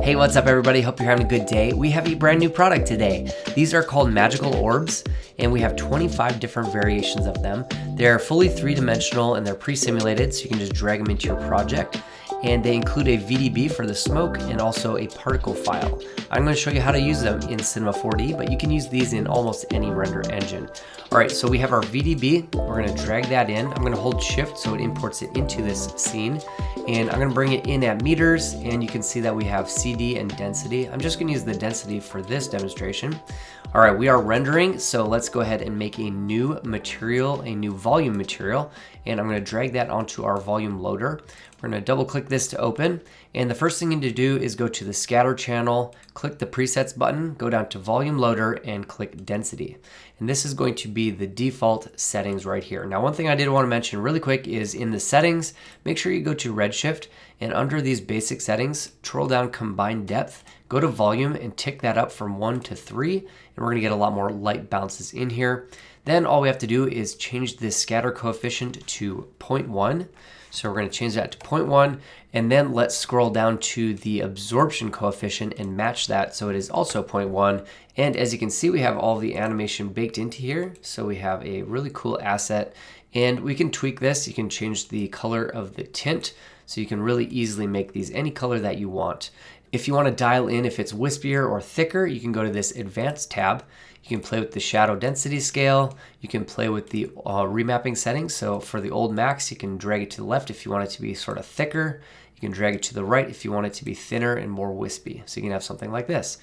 Hey, what's up everybody? Hope you're having a good day. We have a brand new product today. These are called magical orbs, and we have 25 different variations of them. They're fully three-dimensional and they're pre-simulated, so you can just drag them into your project. And they include a VDB for the smoke and also a particle file. I'm going to show you how to use them in Cinema 4D, but you can use these in almost any render engine. All right, so we have our VDB. We're going to drag that in. I'm going to hold shift so it imports it into this scene. And I'm going to bring it in at meters, and you can see that we have CD and density. I'm just going to use the density for this demonstration. All right, we are rendering, so let's go ahead and make a new material, a new volume material, and I'm going to drag that onto our volume loader. We're going to double click this to open, and the first thing you need to do is go to the scatter channel, click the presets button, go down to volume loader, and click density. And this is going to be the default settings right here. Now, one thing I did want to mention really quick is in the settings, make sure you go to Redshift, and under these basic settings, scroll down combined depth, go to volume and tick that up from 1 to 3, and we're going to get a lot more light bounces in here. Then all we have to do is change this scatter coefficient to 0.1. So we're going to change that to 0.1, and then let's scroll down to the absorption coefficient and match that so it is also 0.1. And as you can see, we have all the animation baked into here. So we have a really cool asset, and we can tweak this. You can change the color of the tint, so you can really easily make these any color that you want. If you want to dial in if it's wispier or thicker, you can go to this advanced tab. You can play with the shadow density scale. You can play with the remapping settings. So for the old max, you can drag it to the left if you want it to be sort of thicker. You can drag it to the right if you want it to be thinner and more wispy. So you can have something like this.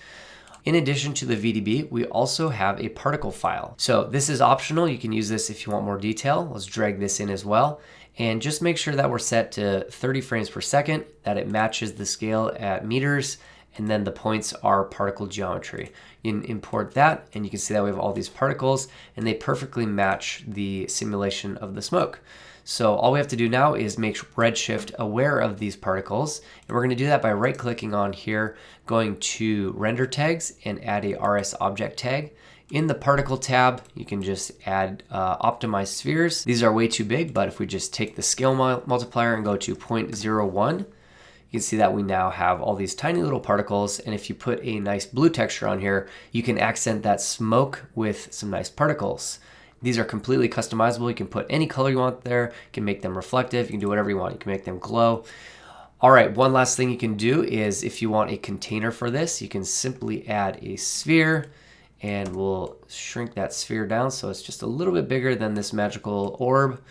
In addition to the VDB, we also have a particle file. So this is optional. You can use this if you want more detail. Let's drag this in as well. And just make sure that we're set to 30 frames per second, that it matches the scale at meters, and then the points are particle geometry. You can import that, and you can see that we have all these particles, and they perfectly match the simulation of the smoke. So all we have to do now is make Redshift aware of these particles, and we're going to do that by right-clicking on here, going to Render Tags, and add a RS Object tag. In the particle tab, you can just add optimized spheres. These are way too big, but if we just take the scale multiplier and go to 0.01, you can see that we now have all these tiny little particles. And if you put a nice blue texture on here, you can accent that smoke with some nice particles. These are completely customizable. You can put any color you want there. You can make them reflective. You can do whatever you want. You can make them glow. All right, one last thing you can do is if you want a container for this, you can simply add a sphere, and we'll shrink that sphere down so it's just a little bit bigger than this magical orb.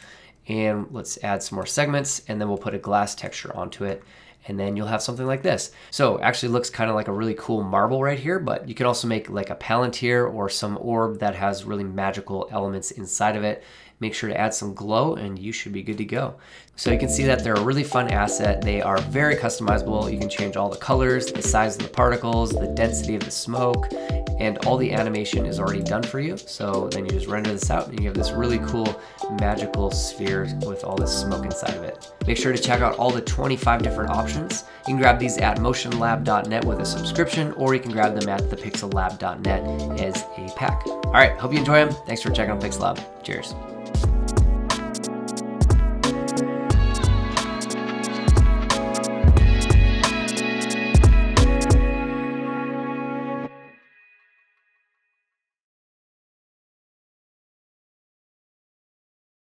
And let's add some more segments, and then we'll put a glass texture onto it, and then you'll have something like this. So actually looks kind of like a really cool marble right here, but you can also make like a palantir or some orb that has really magical elements inside of it. Make sure to add some glow and you should be good to go. So you can see that they're a really fun asset. They are very customizable. You can change all the colors, the size of the particles, the density of the smoke, and all the animation is already done for you. So then you just render this out and you have this really cool magical sphere with all this smoke inside of it. Make sure to check out all the 25 different options. You can grab these at motionlab.net with a subscription, or you can grab them at thepixellab.net as a pack. All right, hope you enjoy them. Thanks for checking out Pixel Lab. Cheers.